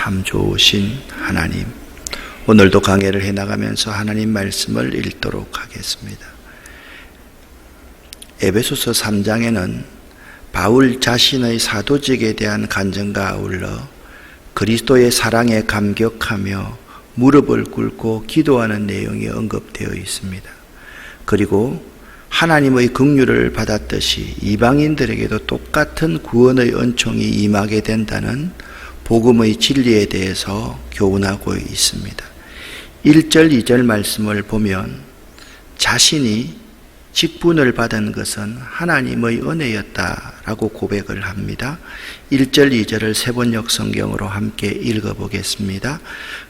참 좋으신 하나님, 오늘도 강해를 해나가면서 하나님 말씀을 읽도록 하겠습니다. 에베소서 3장에는 바울 자신의 사도직에 대한 간증과 아울러 그리스도의 사랑에 감격하며 무릎을 꿇고 기도하는 내용이 언급되어 있습니다. 그리고 하나님의 긍휼을 받았듯이 이방인들에게도 똑같은 구원의 은총이 임하게 된다는 복음의 진리에 대해서 교훈하고 있습니다. 1절, 2절 말씀을 보면 자신이 직분을 받은 것은 하나님의 은혜였다라고 고백을 합니다. 1절, 2절을 세번역 성경으로 함께 읽어보겠습니다.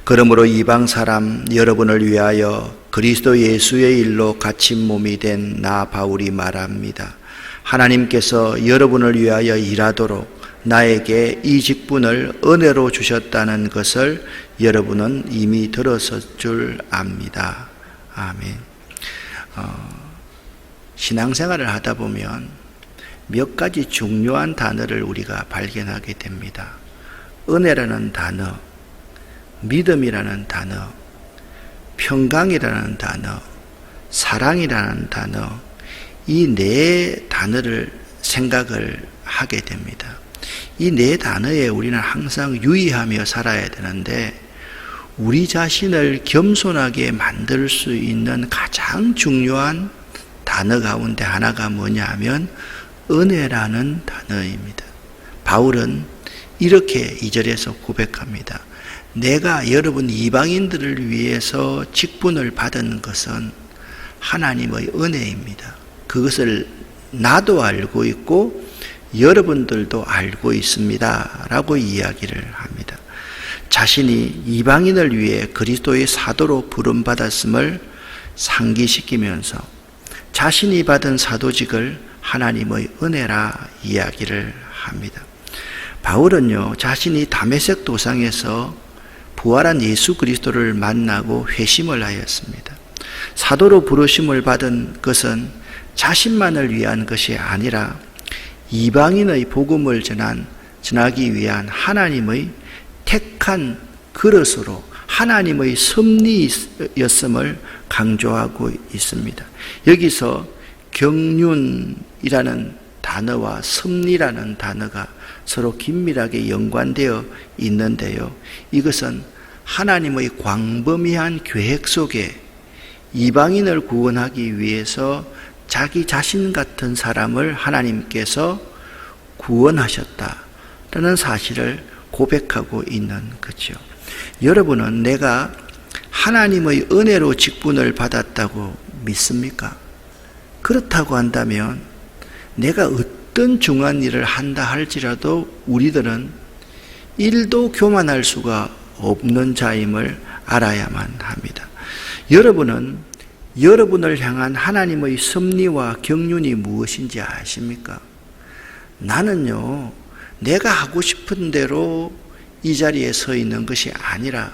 그러므로 이방 사람 여러분을 위하여 그리스도 예수의 일로 갇힌 몸이 된 나 바울이 말합니다. 하나님께서 여러분을 위하여 일하도록 나에게 이 직분을 은혜로 주셨다는 것을 여러분은 이미 들었을 줄 압니다. 아멘. 신앙생활을 하다 보면 몇 가지 중요한 단어를 우리가 발견하게 됩니다. 은혜라는 단어, 믿음이라는 단어, 평강이라는 단어, 사랑이라는 단어, 이 네 단어를 생각을 하게 됩니다. 이 네 단어에 우리는 항상 유의하며 살아야 되는데, 우리 자신을 겸손하게 만들 수 있는 가장 중요한 단어 가운데 하나가 뭐냐 하면 은혜라는 단어입니다. 바울은 이렇게 2절에서 고백합니다. 내가 여러분 이방인들을 위해서 직분을 받은 것은 하나님의 은혜입니다. 그것을 나도 알고 있고 여러분들도 알고 있습니다 라고 이야기를 합니다. 자신이 이방인을 위해 그리스도의 사도로 부름받았음을 상기시키면서 자신이 받은 사도직을 하나님의 은혜라 이야기를 합니다. 바울은요, 자신이 다메섹 도상에서 부활한 예수 그리스도를 만나고 회심을 하였습니다. 사도로 부르심을 받은 것은 자신만을 위한 것이 아니라 이방인의 복음을 전하기 위한 하나님의 택한 그릇으로 하나님의 섭리였음을 강조하고 있습니다. 여기서 경륜이라는 단어와 섭리라는 단어가 서로 긴밀하게 연관되어 있는데요. 이것은 하나님의 광범위한 계획 속에 이방인을 구원하기 위해서 자기 자신 같은 사람을 하나님께서 구원하셨다라는 사실을 고백하고 있는 거죠. 여러분은 내가 하나님의 은혜로 직분을 받았다고 믿습니까? 그렇다고 한다면 내가 어떤 중한 일을 한다 할지라도 우리들은 일도 교만할 수가 없는 자임을 알아야만 합니다. 여러분은 여러분을 향한 하나님의 섭리와 경륜이 무엇인지 아십니까? 나는요, 내가 하고 싶은 대로 이 자리에 서 있는 것이 아니라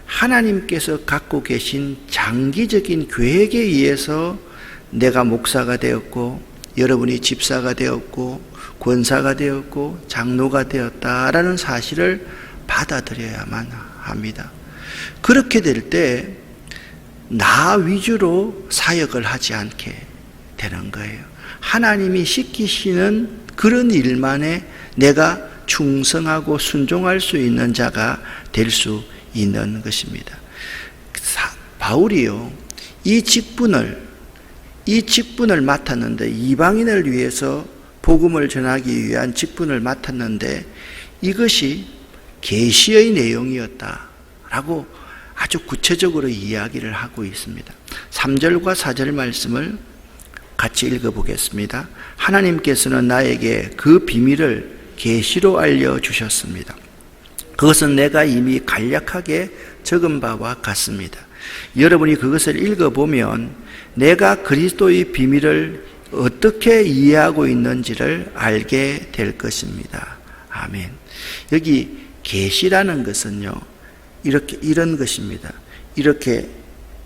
하나님께서 갖고 계신 장기적인 계획에 의해서 내가 목사가 되었고 여러분이 집사가 되었고 권사가 되었고 장로가 되었다라는 사실을 받아들여야만 합니다. 그렇게 될 때 나 위주로 사역을 하지 않게 되는 거예요. 하나님이 시키시는 그런 일만에 내가 충성하고 순종할 수 있는 자가 될 수 있는 것입니다. 바울이요, 이 직분을 맡았는데, 이방인을 위해서 복음을 전하기 위한 직분을 맡았는데 이것이 계시의 내용이었다라고 아주 구체적으로 이야기를 하고 있습니다. 3절과 4절 말씀을 같이 읽어보겠습니다. 하나님께서는 나에게 그 비밀을 계시로 알려주셨습니다. 그것은 내가 이미 간략하게 적은 바와 같습니다. 여러분이 그것을 읽어보면 내가 그리스도의 비밀을 어떻게 이해하고 있는지를 알게 될 것입니다. 아멘. 여기 계시라는 것은요, 이런 것입니다. 이렇게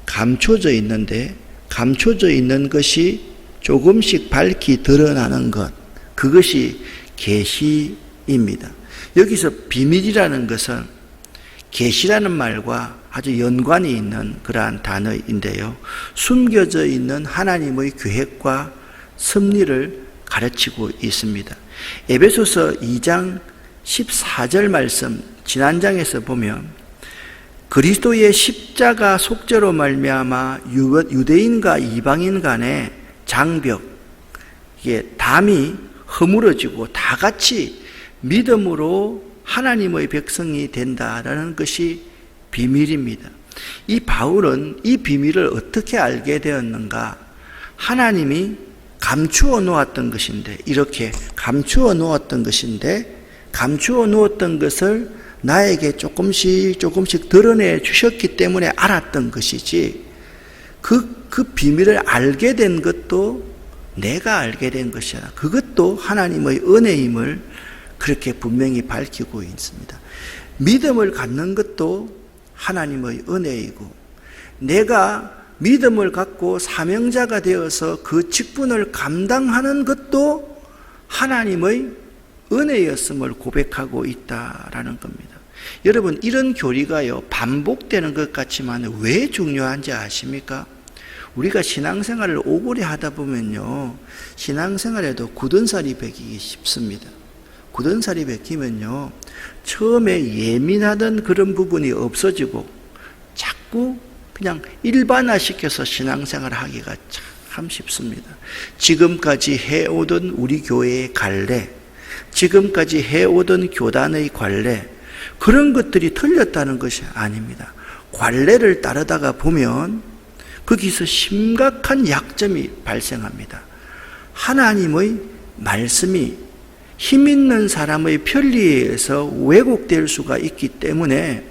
감춰져 있는데, 감춰져 있는 것이 조금씩 밝히 드러나는 것, 그것이 계시입니다. 여기서 비밀이라는 것은 계시라는 말과 아주 연관이 있는 그러한 단어인데요. 숨겨져 있는 하나님의 계획과 섭리를 가르치고 있습니다. 에베소서 2장 14절 말씀, 지난 장에서 보면 그리스도의 십자가 속죄로 말미암아 유대인과 이방인 간의 장벽, 이게 담이 허물어지고 다 같이 믿음으로 하나님의 백성이 된다라는 것이 비밀입니다. 이 바울은 이 비밀을 어떻게 알게 되었는가? 하나님이 감추어 놓았던 것인데, 이렇게 감추어 놓았던 것인데, 감추어 놓았던 것을 나에게 조금씩 드러내 주셨기 때문에 알았던 것이지, 그 비밀을 알게 된 것도 내가 알게 된 것이야. 그것도 하나님의 은혜임을 그렇게 분명히 밝히고 있습니다. 믿음을 갖는 것도 하나님의 은혜이고, 내가 믿음을 갖고 사명자가 되어서 그 직분을 감당하는 것도 하나님의 은혜였음을 고백하고 있다라는 겁니다. 여러분, 이런 교리가요, 반복되는 것 같지만 왜 중요한지 아십니까? 우리가 신앙생활을 오래 하다 보면요, 신앙생활에도 굳은 살이 배기기 쉽습니다. 굳은 살이 배기면요, 처음에 예민하던 그런 부분이 없어지고 자꾸 그냥 일반화시켜서 신앙생활을 하기가 참 쉽습니다. 지금까지 해오던 우리 교회의 관례, 지금까지 해오던 교단의 관례, 그런 것들이 틀렸다는 것이 아닙니다. 관례를 따르다가 보면 거기서 심각한 약점이 발생합니다. 하나님의 말씀이 힘 있는 사람의 편리에 의해서 왜곡될 수가 있기 때문에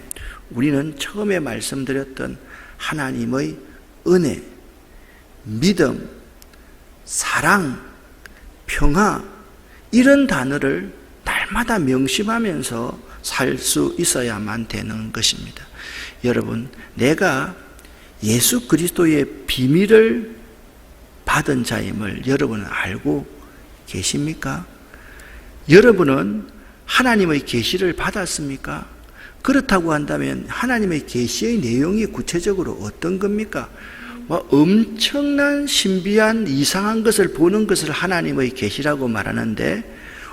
우리는 처음에 말씀드렸던 하나님의 은혜, 믿음, 사랑, 평화, 이런 단어를 날마다 명심하면서 살 수 있어야만 되는 것입니다. 여러분, 내가 예수 그리스도의 비밀을 받은 자임을 여러분은 알고 계십니까? 여러분은 하나님의 계시를 받았습니까? 그렇다고 한다면 하나님의 계시의 내용이 구체적으로 어떤 겁니까? 엄청난 신비한 이상한 것을 보는 것을 하나님의 계시라고 말하는데,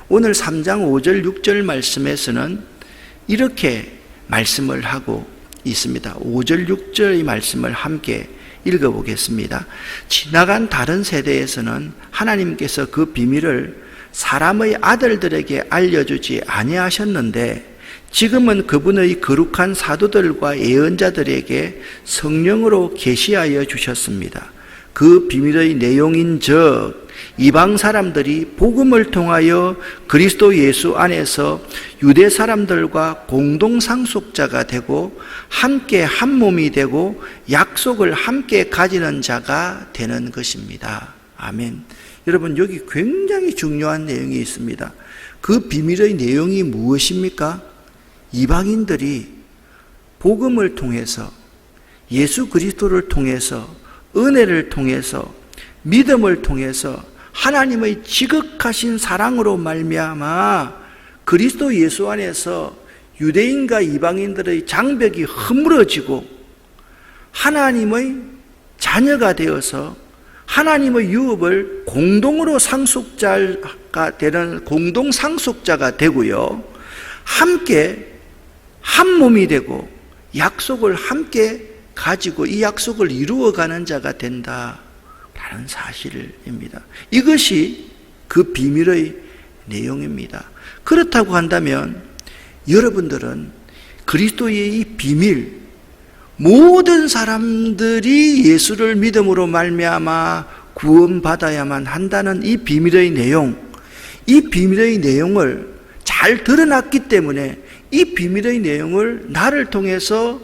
오늘 3장 5절 6절 말씀에서는 이렇게 말씀을 하고 있습니다. 5절 6절의 말씀을 함께 읽어보겠습니다. 지나간 다른 세대에서는 하나님께서 그 비밀을 사람의 아들들에게 알려주지 아니하셨는데, 지금은 그분의 거룩한 사도들과 예언자들에게 성령으로 계시하여 주셨습니다. 그 비밀의 내용인즉 이방 사람들이 복음을 통하여 그리스도 예수 안에서 유대 사람들과 공동 상속자가 되고 함께 한 몸이 되고 약속을 함께 가지는 자가 되는 것입니다. 아멘. 여러분, 여기 굉장히 중요한 내용이 있습니다. 그 비밀의 내용이 무엇입니까? 이방인들이 복음을 통해서, 예수 그리스도를 통해서, 은혜를 통해서, 믿음을 통해서 하나님의 지극하신 사랑으로 말미암아 그리스도 예수 안에서 유대인과 이방인들의 장벽이 허물어지고 하나님의 자녀가 되어서 하나님의 유업을 공동으로 상속자가 되는 공동 상속자가 되고요, 함께 한 몸이 되고 약속을 함께 가지고 이 약속을 이루어가는 자가 된다라는 사실입니다. 이것이 그 비밀의 내용입니다. 그렇다고 한다면 여러분들은 그리스도의 이 비밀, 모든 사람들이 예수를 믿음으로 말미암아 구원받아야만 한다는 이 비밀의 내용, 이 비밀의 내용을 잘 드러났기 때문에 이 비밀의 내용을 나를 통해서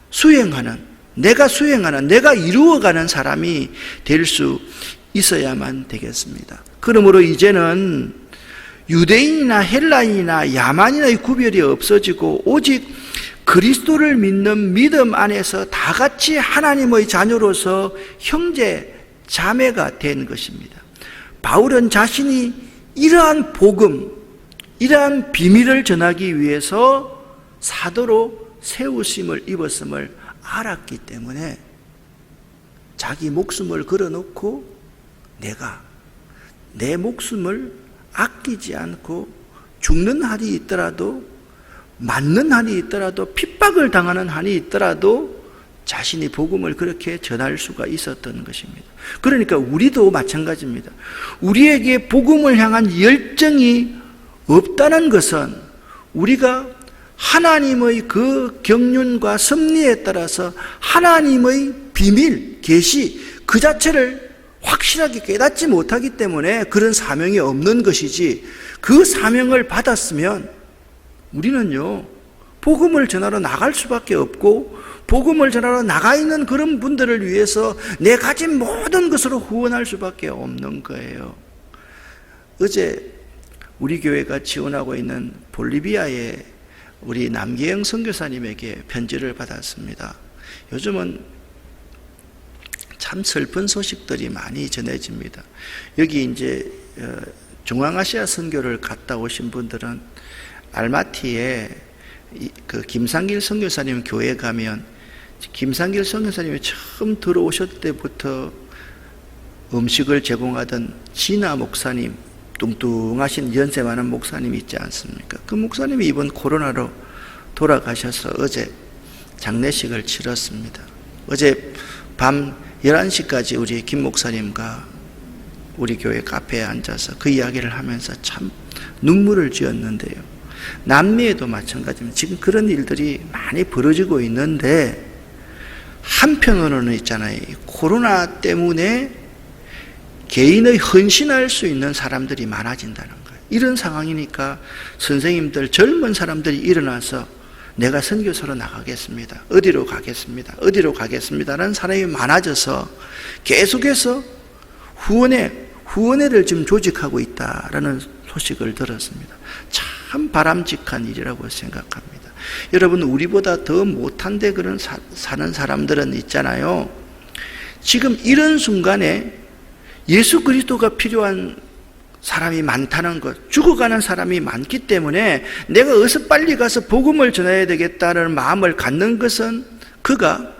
수행하는, 내가 이루어가는 사람이 될 수 있어야만 되겠습니다. 그러므로 이제는 유대인이나 헬라인이나 야만인의 구별이 없어지고 오직 그리스도를 믿는 믿음 안에서 다 같이 하나님의 자녀로서 형제, 자매가 된 것입니다. 바울은 자신이 이러한 복음, 이러한 비밀을 전하기 위해서 사도로 세우심을 입었음을 알았기 때문에 자기 목숨을 걸어놓고 내가 내 목숨을 아끼지 않고 죽는 한이 있더라도, 맞는 한이 있더라도, 핍박을 당하는 한이 있더라도 자신이 복음을 그렇게 전할 수가 있었던 것입니다. 그러니까 우리도 마찬가지입니다. 우리에게 복음을 향한 열정이 없다는 것은 우리가 하나님의 그 경륜과 섭리에 따라서 하나님의 비밀, 계시 그 자체를 확실하게 깨닫지 못하기 때문에 그런 사명이 없는 것이지, 그 사명을 받았으면 우리는요 복음을 전하러 나갈 수밖에 없고, 복음을 전하러 나가 있는 그런 분들을 위해서 내 가진 모든 것으로 후원할 수밖에 없는 거예요. 어제 우리 교회가 지원하고 있는 볼리비아의 우리 남계영 선교사님에게 편지를 받았습니다. 요즘은 참 슬픈 소식들이 많이 전해집니다. 여기 이제 중앙아시아 선교를 갔다 오신 분들은 알마티에 그 김상길 선교사님 교회 가면, 김상길 선교사님이 처음 들어오셨을 때부터 음식을 제공하던 진아 목사님, 뚱뚱하신 연세 많은 목사님 있지 않습니까? 그 목사님이 이번 코로나로 돌아가셔서 어제 장례식을 치렀습니다. 어제 밤 11시까지 우리 김 목사님과 우리 교회 카페에 앉아서 그 이야기를 하면서 참 눈물을 지었는데요. 남미에도 마찬가지입니다. 지금 그런 일들이 많이 벌어지고 있는데, 한편으로는 있잖아요, 코로나 때문에 개인의 헌신할 수 있는 사람들이 많아진다는 거예요. 이런 상황이니까 선생님들, 젊은 사람들이 일어나서 내가 선교사로 나가겠습니다, 어디로 가겠습니다, 어디로 가겠습니다라는 사람이 많아져서 계속해서 후원회를 지금 조직하고 있다라는 소식을 들었습니다. 참 바람직한 일이라고 생각합니다. 여러분, 우리보다 더 못한데 그런 사는 사람들은 있잖아요. 지금 이런 순간에 예수 그리스도가 필요한 사람이 많다는 것, 죽어가는 사람이 많기 때문에 내가 어서 빨리 가서 복음을 전해야 되겠다는 마음을 갖는 것은 그가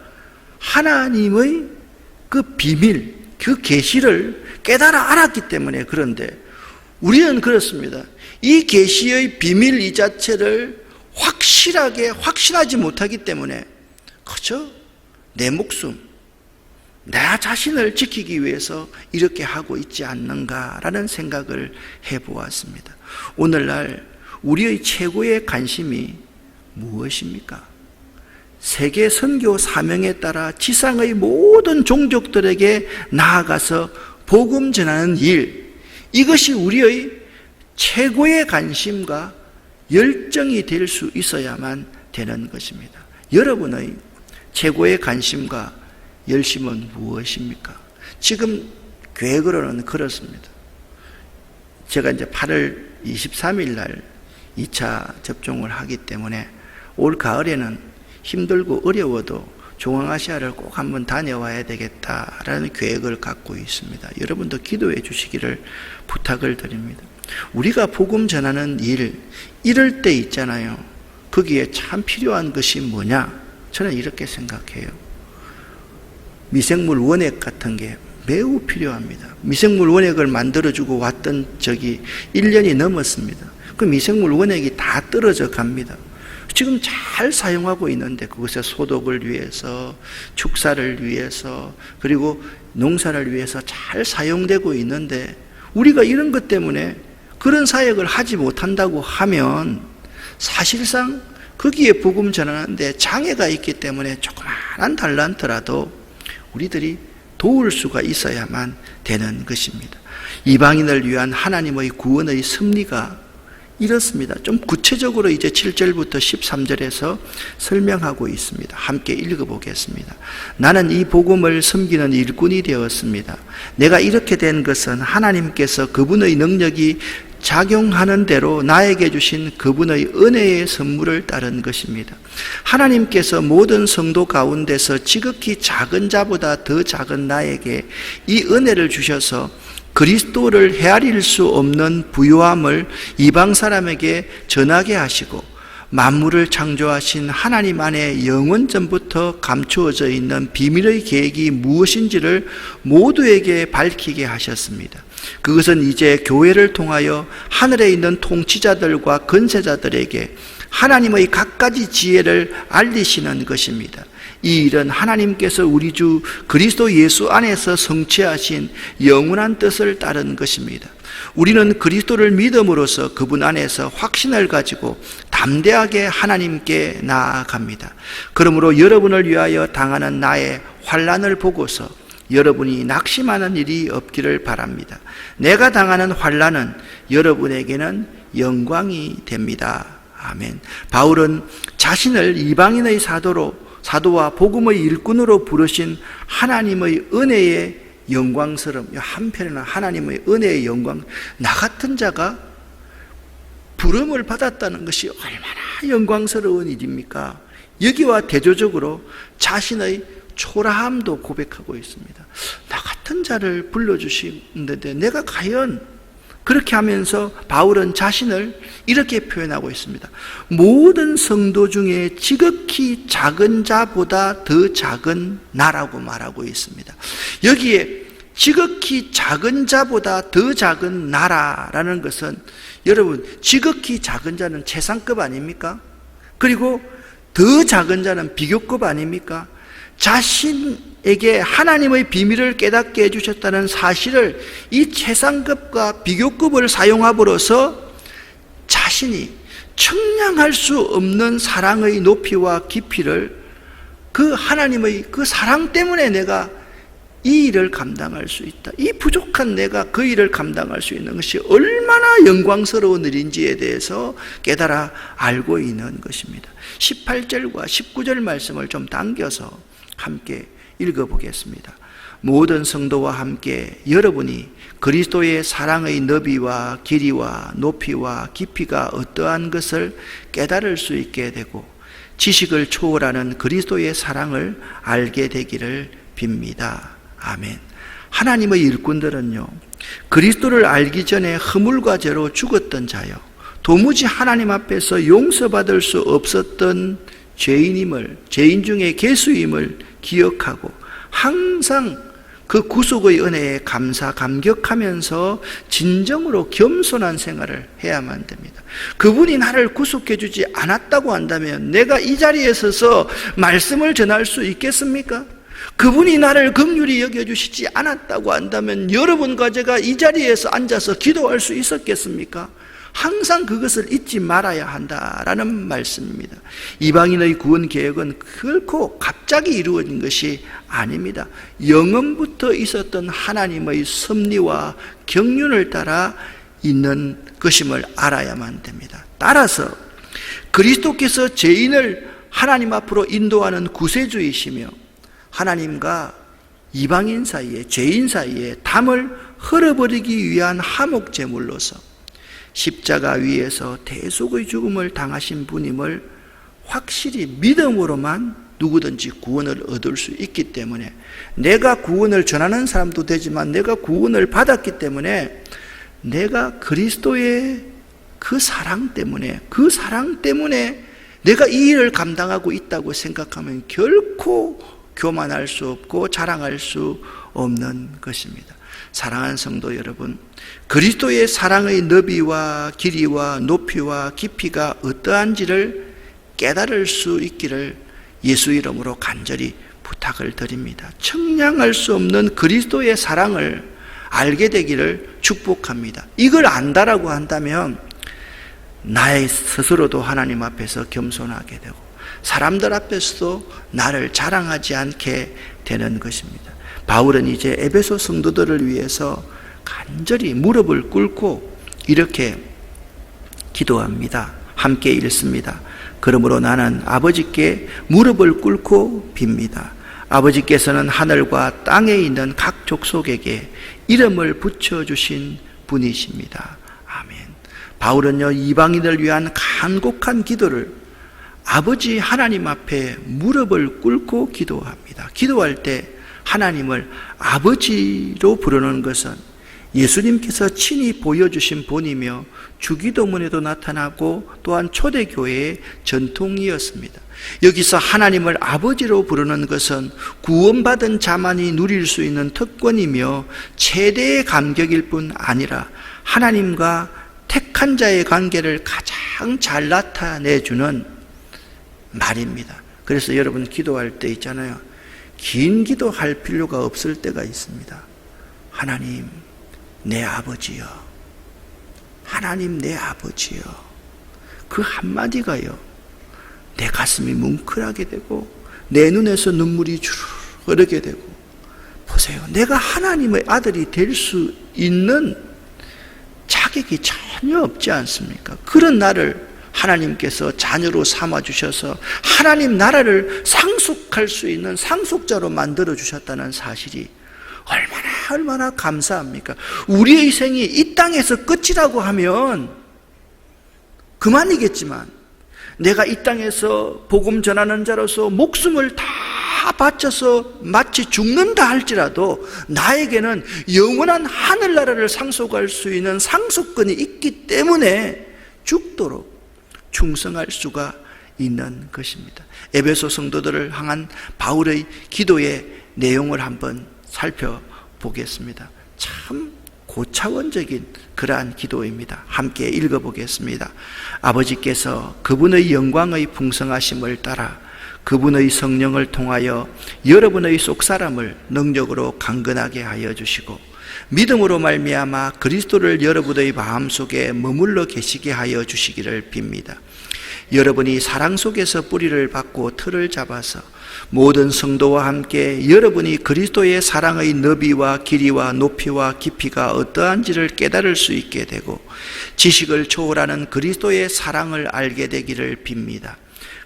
하나님의 그 비밀, 그 계시를 깨달아 알았기 때문에. 그런데 우리는 그렇습니다. 이 계시의 비밀 이 자체를 확실하지 못하기 때문에 그저 내 목숨, 나 자신을 지키기 위해서 이렇게 하고 있지 않는가라는 생각을 해보았습니다. 오늘날 우리의 최고의 관심이 무엇입니까? 세계 선교 사명에 따라 지상의 모든 종족들에게 나아가서 복음 전하는 일, 이것이 우리의 최고의 관심과 열정이 될 수 있어야만 되는 것입니다. 여러분의 최고의 관심과 열심은 무엇입니까? 지금 계획으로는 그렇습니다. 제가 이제 8월 23일 날 2차 접종을 하기 때문에 올 가을에는 힘들고 어려워도 중앙아시아를 꼭 한번 다녀와야 되겠다라는 계획을 갖고 있습니다. 여러분도 기도해 주시기를 부탁을 드립니다. 우리가 복음 전하는 일, 이럴 때 있잖아요. 거기에 참 필요한 것이 뭐냐? 저는 이렇게 생각해요. 미생물 원액 같은 게 매우 필요합니다. 미생물 원액을 만들어주고 왔던 적이 1년이 넘었습니다. 그 미생물 원액이 다 떨어져 갑니다. 지금 잘 사용하고 있는데 그것의 소독을 위해서, 축사를 위해서, 그리고 농사를 위해서 잘 사용되고 있는데, 우리가 이런 것 때문에 그런 사역을 하지 못한다고 하면 사실상 거기에 복음 전하는데 장애가 있기 때문에 조그마한 달란트라도 우리들이 도울 수가 있어야만 되는 것입니다. 이방인을 위한 하나님의 구원의 섭리가 이렇습니다. 좀 구체적으로 이제 7절부터 13절에서 설명하고 있습니다. 함께 읽어보겠습니다. 나는 이 복음을 섬기는 일꾼이 되었습니다. 내가 이렇게 된 것은 하나님께서 그분의 능력이 작용하는 대로 나에게 주신 그분의 은혜의 선물을 따른 것입니다. 하나님께서 모든 성도 가운데서 지극히 작은 자보다 더 작은 나에게 이 은혜를 주셔서 그리스도를 헤아릴 수 없는 부요함을 이방 사람에게 전하게 하시고 만물을 창조하신 하나님 안에 영원전부터 감추어져 있는 비밀의 계획이 무엇인지를 모두에게 밝히게 하셨습니다. 그것은 이제 교회를 통하여 하늘에 있는 통치자들과 권세자들에게 하나님의 갖가지 지혜를 알리시는 것입니다. 이 일은 하나님께서 우리 주 그리스도 예수 안에서 성취하신 영원한 뜻을 따른 것입니다. 우리는 그리스도를 믿음으로써 그분 안에서 확신을 가지고 담대하게 하나님께 나아갑니다. 그러므로 여러분을 위하여 당하는 나의 환난을 보고서 여러분이 낙심하는 일이 없기를 바랍니다. 내가 당하는 환난은 여러분에게는 영광이 됩니다. 아멘. 바울은 자신을 이방인의 사도와 복음의 일꾼으로 부르신 하나님의 은혜의 영광스러움, 한편에는 하나님의 은혜의 영광, 나 같은 자가 부름을 받았다는 것이 얼마나 영광스러운 일입니까? 여기와 대조적으로 자신의 초라함도 고백하고 있습니다. 나 같은 자를 불러주시는데 내가 과연, 그렇게 하면서 바울은 자신을 이렇게 표현하고 있습니다. 모든 성도 중에 지극히 작은 자보다 더 작은 나라고 말하고 있습니다. 여기에 지극히 작은 자보다 더 작은 나라라는 것은, 여러분, 지극히 작은 자는 최상급 아닙니까? 그리고 더 작은 자는 비교급 아닙니까? 자신에게 하나님의 비밀을 깨닫게 해주셨다는 사실을 이 최상급과 비교급을 사용함으로써 자신이 측량할 수 없는 사랑의 높이와 깊이를, 그 하나님의 그 사랑 때문에 내가 이 일을 감당할 수 있다, 이 부족한 내가 그 일을 감당할 수 있는 것이 얼마나 영광스러운 일인지에 대해서 깨달아 알고 있는 것입니다. 18절과 19절 말씀을 좀 당겨서 함께 읽어보겠습니다. 모든 성도와 함께 여러분이 그리스도의 사랑의 너비와 길이와 높이와 깊이가 어떠한 것을 깨달을 수 있게 되고 지식을 초월하는 그리스도의 사랑을 알게 되기를 빕니다. 아멘. 하나님의 일꾼들은요, 그리스도를 알기 전에 허물과 죄로 죽었던 자요, 도무지 하나님 앞에서 용서받을 수 없었던 죄인 중에 괴수임을 기억하고 항상 그 구속의 은혜에 감격하면서 진정으로 겸손한 생활을 해야만 됩니다. 그분이 나를 구속해 주지 않았다고 한다면 내가 이 자리에 서서 말씀을 전할 수 있겠습니까? 그분이 나를 긍휼히 여겨주시지 않았다고 한다면 여러분과 제가 이 자리에서 앉아서 기도할 수 있었겠습니까? 항상 그것을 잊지 말아야 한다라는 말씀입니다. 이방인의 구원 계획은 결코 갑자기 이루어진 것이 아닙니다. 영원부터 있었던 하나님의 섭리와 경륜을 따라 있는 것임을 알아야만 됩니다. 따라서 그리스도께서 죄인을 하나님 앞으로 인도하는 구세주이시며 하나님과 이방인 사이에, 죄인 사이에 담을 헐어버리기 위한 화목제물로서 십자가 위에서 대속의 죽음을 당하신 분임을 확실히 믿음으로만 누구든지 구원을 얻을 수 있기 때문에, 내가 구원을 전하는 사람도 되지만 내가 구원을 받았기 때문에 내가 그리스도의 그 사랑 때문에 내가 이 일을 감당하고 있다고 생각하면 결코 교만할 수 없고 자랑할 수 없는 것입니다. 사랑하는 성도 여러분, 그리스도의 사랑의 너비와 길이와 높이와 깊이가 어떠한지를 깨달을 수 있기를 예수 이름으로 간절히 부탁을 드립니다. 측량할 수 없는 그리스도의 사랑을 알게 되기를 축복합니다. 이걸 안다라고 한다면 나의 스스로도 하나님 앞에서 겸손하게 되고 사람들 앞에서도 나를 자랑하지 않게 되는 것입니다. 바울은 이제 에베소 성도들을 위해서 간절히 무릎을 꿇고 이렇게 기도합니다. 함께 읽습니다. 그러므로 나는 아버지께 무릎을 꿇고 빕니다. 아버지께서는 하늘과 땅에 있는 각 족속에게 이름을 붙여주신 분이십니다. 아멘. 바울은요, 이방인을 위한 간곡한 기도를 아버지 하나님 앞에 무릎을 꿇고 기도합니다. 기도할 때 하나님을 아버지로 부르는 것은 예수님께서 친히 보여주신 본이며 주기도문에도 나타나고 또한 초대교회의 전통이었습니다. 여기서 하나님을 아버지로 부르는 것은 구원받은 자만이 누릴 수 있는 특권이며 최대의 감격일 뿐 아니라 하나님과 택한 자의 관계를 가장 잘 나타내주는 말입니다. 그래서 여러분 기도할 때 있잖아요. 긴 기도할 필요가 없을 때가 있습니다. 하나님 내 아버지여, 하나님 내 아버지여, 그 한마디가요 내 가슴이 뭉클하게 되고 내 눈에서 눈물이 주르르 흐르게 되고, 보세요, 내가 하나님의 아들이 될 수 있는 자격이 전혀 없지 않습니까? 그런 나를 하나님께서 자녀로 삼아주셔서 하나님 나라를 상속할 수 있는 상속자로 만들어 주셨다는 사실이 얼마나 감사합니까? 우리의 생이 이 땅에서 끝이라고 하면 그만이겠지만, 내가 이 땅에서 복음 전하는 자로서 목숨을 다 바쳐서 마치 죽는다 할지라도 나에게는 영원한 하늘나라를 상속할 수 있는 상속권이 있기 때문에 죽도록 충성할 수가 있는 것입니다. 에베소 성도들을 향한 바울의 기도의 내용을 한번 살펴보겠습니다. 참 고차원적인 그러한 기도입니다. 함께 읽어보겠습니다. 아버지께서 그분의 영광의 풍성하심을 따라 그분의 성령을 통하여 여러분의 속사람을 능력으로 강건하게 하여 주시고 믿음으로 말미암아 그리스도를 여러분의 마음속에 머물러 계시게 하여 주시기를 빕니다. 여러분이 사랑 속에서 뿌리를 받고 틀을 잡아서 모든 성도와 함께 여러분이 그리스도의 사랑의 너비와 길이와 높이와 깊이가 어떠한지를 깨달을 수 있게 되고 지식을 초월하는 그리스도의 사랑을 알게 되기를 빕니다.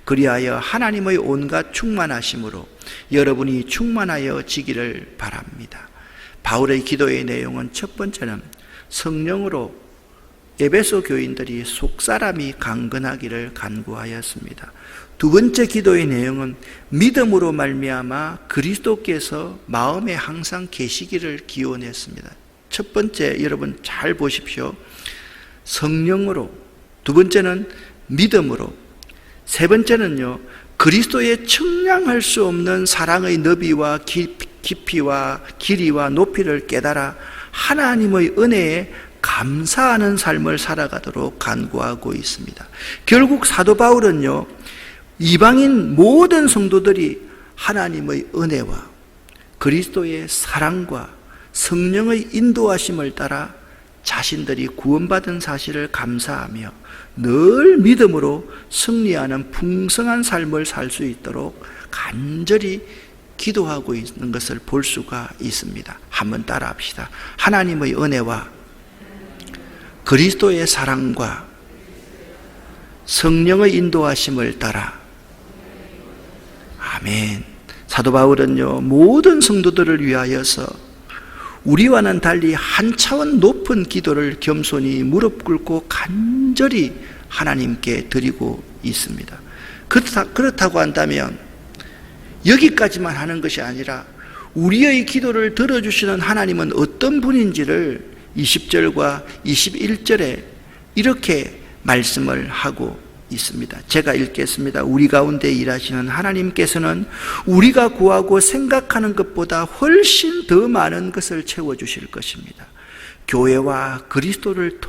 그리하여 하나님의 온갖 충만하심으로 여러분이 충만하여 지기를 바랍니다. 바울의 기도의 내용은 첫 번째는 성령으로 에베소 교인들이 속사람이 강건하기를 간구하였습니다. 두 번째 기도의 내용은 믿음으로 말미암아 그리스도께서 마음에 항상 계시기를 기원했습니다. 첫 번째 여러분 잘 보십시오. 성령으로, 두 번째는 믿음으로, 세 번째는요 그리스도의 측량할 수 없는 사랑의 너비와 깊이와 길이와 높이를 깨달아 하나님의 은혜에 감사하는 삶을 살아가도록 간구하고 있습니다. 결국 사도 바울은요 이방인 모든 성도들이 하나님의 은혜와 그리스도의 사랑과 성령의 인도하심을 따라 자신들이 구원받은 사실을 감사하며 늘 믿음으로 승리하는 풍성한 삶을 살 수 있도록 간절히 기도하고 있는 것을 볼 수가 있습니다. 한번 따라합시다. 하나님의 은혜와 그리스도의 사랑과 성령의 인도하심을 따라. 아멘. 사도 바울은요 모든 성도들을 위하여서 우리와는 달리 한 차원 높은 기도를 겸손히 무릎 꿇고 간절히 하나님께 드리고 있습니다. 그렇다고 한다면 여기까지만 하는 것이 아니라 우리의 기도를 들어주시는 하나님은 어떤 분인지를 20절과 21절에 이렇게 말씀을 하고 있습니다. 제가 읽겠습니다. 우리 가운데 일하시는 하나님께서는 우리가 구하고 생각하는 것보다 훨씬 더 많은 것을 채워주실 것입니다. 교회와 그리스도를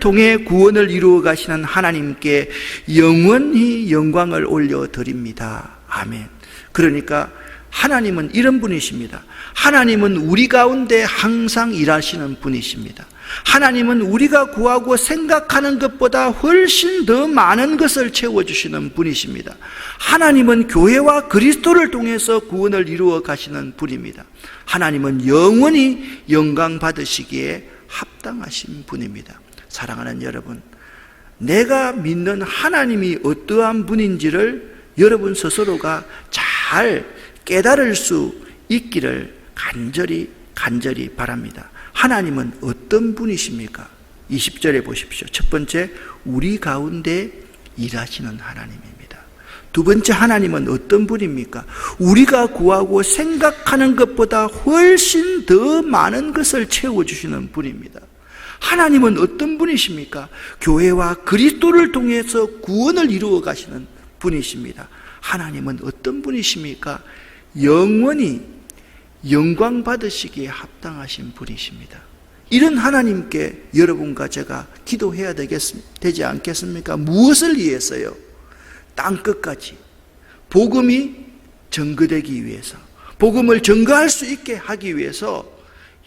통해 구원을 이루어 가시는 하나님께 영원히 영광을 올려드립니다. 아멘. 그러니까 하나님은 이런 분이십니다. 하나님은 우리 가운데 항상 일하시는 분이십니다. 하나님은 우리가 구하고 생각하는 것보다 훨씬 더 많은 것을 채워주시는 분이십니다. 하나님은 교회와 그리스도를 통해서 구원을 이루어 가시는 분입니다. 하나님은 영원히 영광 받으시기에 합당하신 분입니다. 사랑하는 여러분, 내가 믿는 하나님이 어떠한 분인지를 여러분 스스로가 잘 깨달을 수 있기를 간절히 바랍니다. 하나님은 어떤 분이십니까? 20절에 보십시오. 첫 번째, 우리 가운데 일하시는 하나님입니다. 두 번째, 하나님은 어떤 분입니까? 우리가 구하고 생각하는 것보다 훨씬 더 많은 것을 채워주시는 분입니다. 하나님은 어떤 분이십니까? 교회와 그리스도를 통해서 구원을 이루어 가시는 분이십니다. 하나님은 어떤 분이십니까? 영원히 영광 받으시기에 합당하신 분이십니다. 이런 하나님께 여러분과 제가 기도해야 되지 않겠습니까? 무엇을 위해서요? 땅끝까지 복음이 전거되기 위해서, 복음을 전거할 수 있게 하기 위해서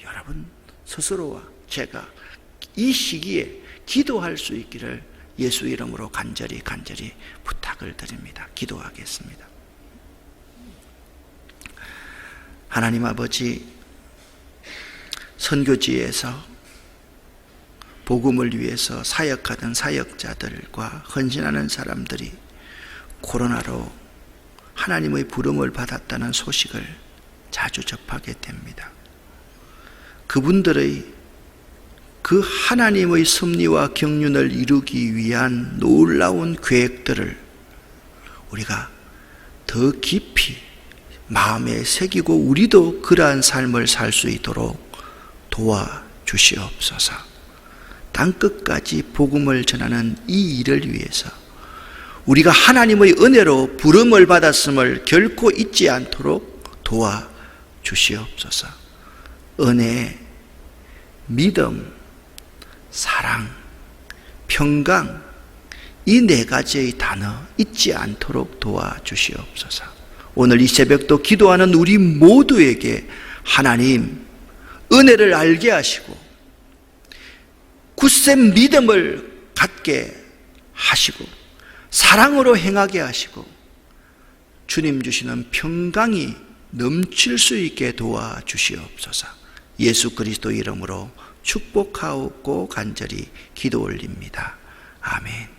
여러분 스스로와 제가 이 시기에 기도할 수 있기를 예수 이름으로 간절히 부탁을 드립니다. 기도하겠습니다. 하나님 아버지, 선교지에서 복음을 위해서 사역하던 사역자들과 헌신하는 사람들이 코로나로 하나님의 부름을 받았다는 소식을 자주 접하게 됩니다. 그분들의 그 하나님의 섭리와 경륜을 이루기 위한 놀라운 계획들을 우리가 더 깊이 마음에 새기고 우리도 그러한 삶을 살 수 있도록 도와주시옵소서. 땅끝까지 복음을 전하는 이 일을 위해서 우리가 하나님의 은혜로 부름을 받았음을 결코 잊지 않도록 도와주시옵소서. 은혜, 믿음, 사랑, 평강, 이 네 가지의 단어 잊지 않도록 도와주시옵소서. 오늘 이 새벽도 기도하는 우리 모두에게 하나님 은혜를 알게 하시고 굳센 믿음을 갖게 하시고 사랑으로 행하게 하시고 주님 주시는 평강이 넘칠 수 있게 도와주시옵소서. 예수 그리스도 이름으로 축복하옵고 간절히 기도 올립니다. 아멘.